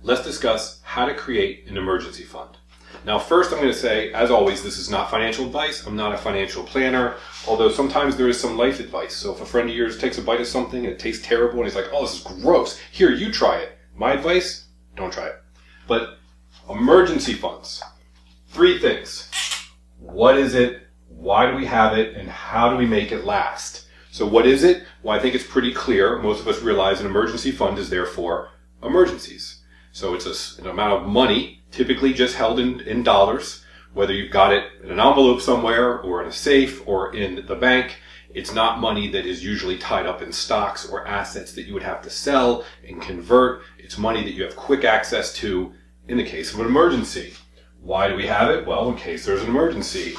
let's discuss how to create an emergency fund. Now, first I'm going to say, as always, this is not financial advice. I'm not a financial planner, although sometimes there is some life advice. So if a friend of yours takes a bite of something and it tastes terrible and he's like, oh, this is gross. Here, you try it. My advice, don't try it. But emergency funds, 3 things. What is it? Why do we have it? And how do we make it last? So what is it? Well, I think it's pretty clear. Most of us realize an emergency fund is there for emergencies. So it's an amount of money, typically just held in dollars, whether you've got it in an envelope somewhere or in a safe or in the bank. It's not money that is usually tied up in stocks or assets that you would have to sell and convert. It's money that you have quick access to in the case of an emergency. Why do we have it? Well, in case there's an emergency.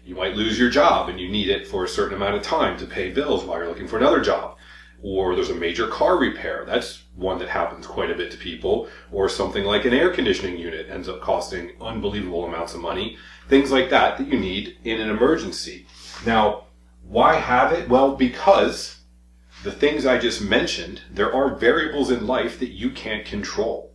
You might lose your job and you need it for a certain amount of time to pay bills while you're looking for another job. Or there's a major car repair. That's one that happens quite a bit to people. Or something like an air conditioning unit ends up costing unbelievable amounts of money. Things like that you need in an emergency. Now, why have it? Well, because the things I just mentioned, there are variables in life that you can't control.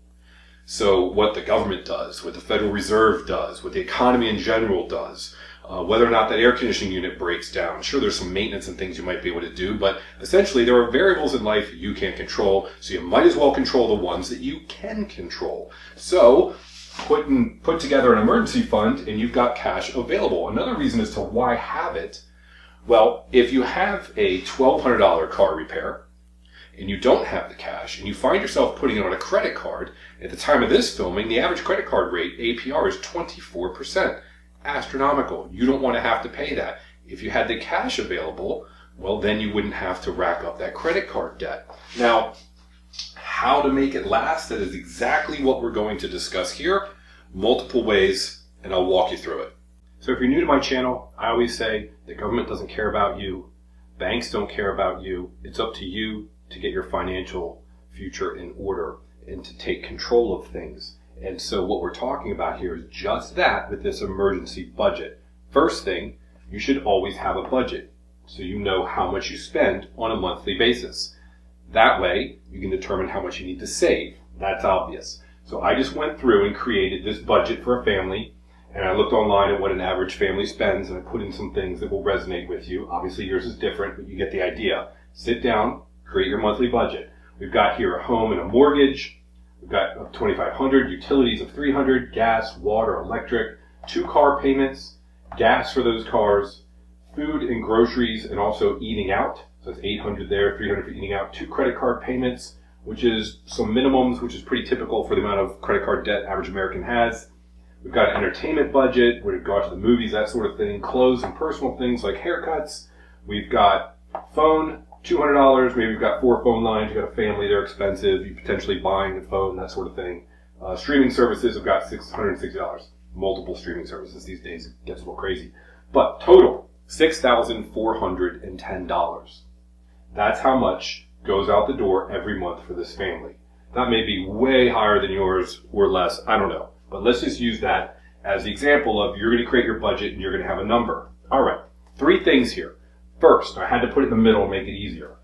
So what the government does, what the Federal Reserve does, what the economy in general does, whether or not that air conditioning unit breaks down. Sure, there's some maintenance and things you might be able to do, but essentially there are variables in life you can't control, so you might as well control the ones that you can control. So put together an emergency fund and you've got cash available. Another reason as to why have it, well, if you have a $1,200 car repair and you don't have the cash and you find yourself putting it on a credit card, at the time of this filming, the average credit card rate, APR, is 24%. Astronomical. You don't want to have to pay that. If you had the cash available, well, then you wouldn't have to rack up that credit card debt. Now, how to make it last, that is exactly what we're going to discuss here. Multiple ways, and I'll walk you through it. So if you're new to my channel, I always say the government doesn't care about you. Banks don't care about you. It's up to you to get your financial future in order and to take control of things. And so what we're talking about here is just that with this emergency budget. First thing, you should always have a budget so you know how much you spend on a monthly basis. That way, you can determine how much you need to save. That's obvious. So I just went through and created this budget for a family, and I looked online at what an average family spends, and I put in some things that will resonate with you. Obviously, yours is different, but you get the idea. Sit down, create your monthly budget. We've got here a home and a mortgage. We've got $2,500, utilities of $300, gas, water, electric, 2 car payments, gas for those cars, food and groceries, and also eating out. So that's $800 there, $300 for eating out, 2 credit card payments, which is some minimums, which is pretty typical for the amount of credit card debt average American has. We've got an entertainment budget, where we go out to the movies, that sort of thing, clothes and personal things like haircuts. We've got phone, $200, maybe you've got 4 phone lines, you've got a family, they're expensive, you're potentially buying a phone, that sort of thing. Streaming services have got $660. Multiple streaming services these days, it gets a little crazy. But total, $6,410. That's how much goes out the door every month for this family. That may be way higher than yours or less, I don't know. But let's just use that as the example of you're going to create your budget and you're going to have a number. All right, 3 things here. First, I had to put it in the middle and make it easier.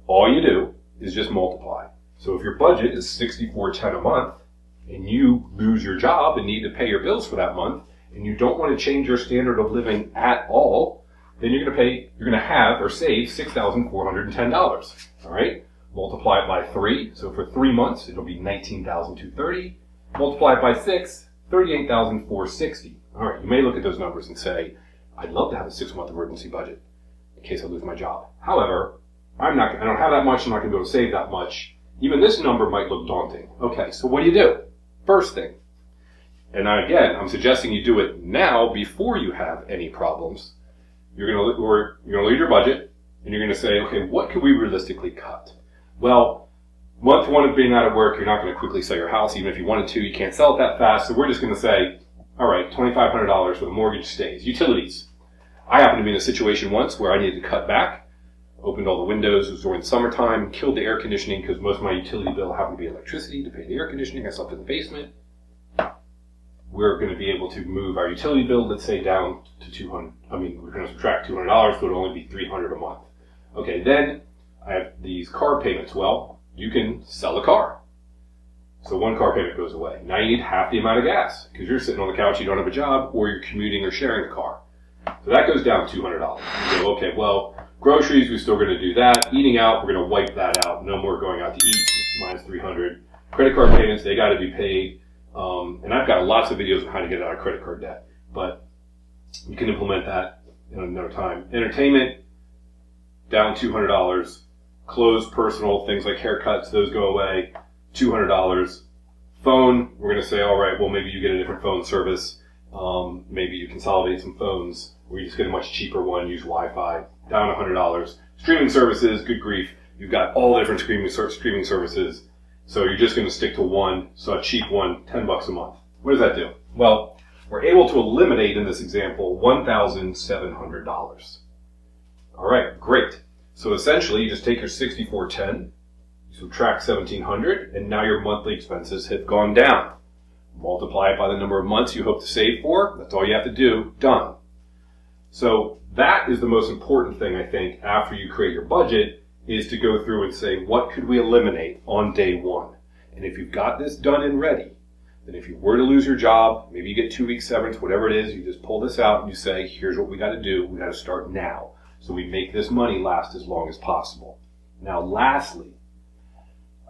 All you do is just multiply. So if your budget is $6,410 a month and you lose your job and need to pay your bills for that month and you don't want to change your standard of living at all, then you're going to have or save $6,410. All right? Multiply it by 3. So for 3 months, it'll be $19,230. Multiply it by 6, $38,460. All right, you may look at those numbers and say, I'd love to have a 6-month emergency budget in case I lose my job. However, I don't have that much, I'm not going to be able to save that much. Even this number might look daunting. Okay, so what do? First thing, and again, I'm suggesting you do it now before you have any problems. You're going to look at your budget, and you're going to say, okay, what could we realistically cut? Well, month 1 of being out of work, you're not going to quickly sell your house. Even if you wanted to, you can't sell it that fast. So we're just going to say, all right, $2,500 for the mortgage stays. Utilities. I happened to be in a situation once where I needed to cut back. Opened all the windows. It was during the summertime. Killed the air conditioning because most of my utility bill happened to be electricity to pay the air conditioning. I slept in the basement. We're going to be able to move our utility bill, let's say, down to $200. We're going to subtract $200, so it'll only be $300 a month. Okay, then I have these car payments. Well, you can sell a car. So one car payment goes away. Now you need half the amount of gas because you're sitting on the couch, you don't have a job, or you're commuting or sharing a car. So that goes down $200. You go, okay, well, groceries, we're still going to do that. Eating out, we're going to wipe that out. No more going out to eat, minus $300. Credit card payments, they got to be paid. And I've got lots of videos on how to get out of credit card debt, but you can implement that in another time. Entertainment, down $200. Clothes, personal, things like haircuts, those go away, $200. Phone, we're going to say, all right, well, maybe you get a different phone service. Maybe you consolidate some phones, or you just get a much cheaper one, use Wi-Fi, down $100. Streaming services, good grief, you've got all the different streaming services, so you're just going to stick to one, so a cheap one, $10 a month. What does that do? Well, we're able to eliminate, in this example, $1,700. All right, great. So essentially, you just take your 6410, you subtract 1,700, and now your monthly expenses have gone down. Multiply it by the number of months you hope to save for. That's all you have to do. Done. So that is the most important thing, I think, after you create your budget, is to go through and say, what could we eliminate on day one? And if you've got this done and ready, then if you were to lose your job, maybe you get 2 weeks severance, whatever it is, you just pull this out and you say, here's what we got to do. We got to start now. So we make this money last as long as possible. Now, lastly,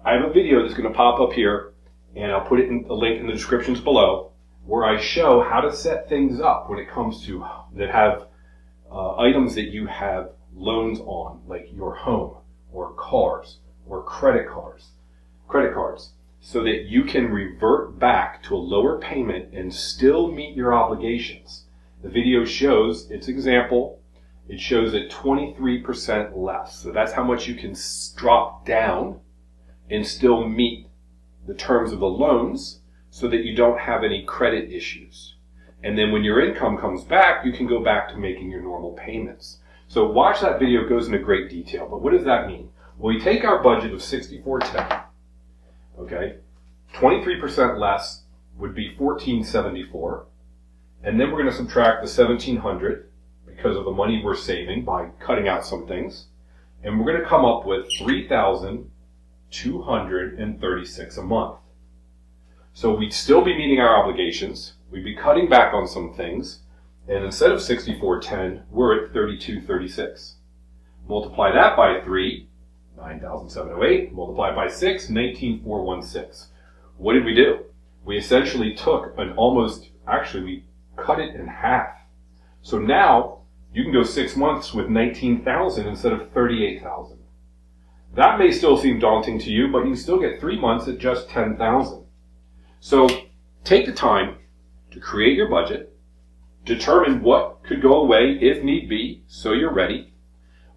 I have a video that's going to pop up here, and I'll put it in a link in the descriptions below, where I show how to set things up when it comes to that have items that you have loans on, like your home or cars or credit cards, so that you can revert back to a lower payment and still meet your obligations. The video shows its example. It shows it 23% less. So that's how much you can drop down and still meet the terms of the loans so that you don't have any credit issues. And then when your income comes back, you can go back to making your normal payments. So watch that video, it goes into great detail. But what does that mean? Well, we take our budget of $6,410, okay? 23% less would be $1,474. And then we're going to subtract the $1,700 because of the money we're saving by cutting out some things. And we're going to come up with $3,236 a month. So we'd still be meeting our obligations. We'd be cutting back on some things. And instead of $6,410, we're at $3,236. Multiply that by 3, $9,708. Multiply it by 6, $19,416. What did we do? We essentially took we cut it in half. So now you can go 6 months with $19,000 instead of $38,000. That may still seem daunting to you, but you can still get 3 months at just $10,000. So take the time to create your budget, determine what could go away if need be, so you're ready.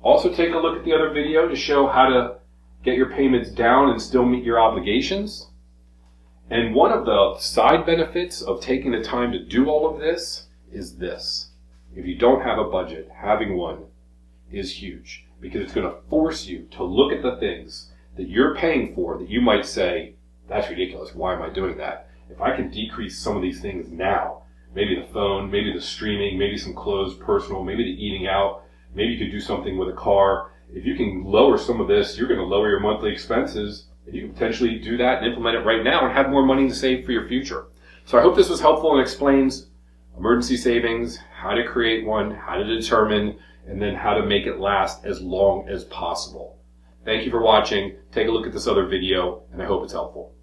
Also take a look at the other video to show how to get your payments down and still meet your obligations. And one of the side benefits of taking the time to do all of this is this. If you don't have a budget, having one is huge, because it's going to force you to look at the things that you're paying for that you might say, that's ridiculous, why am I doing that? If I can decrease some of these things now, maybe the phone, maybe the streaming, maybe some clothes, personal, maybe the eating out, maybe you could do something with a car. If you can lower some of this, you're going to lower your monthly expenses, and you can potentially do that and implement it right now and have more money to save for your future. So I hope this was helpful and explains emergency savings, how to create one, how to determine, and then how to make it last as long as possible. Thank you for watching. Take a look at this other video, and I hope it's helpful.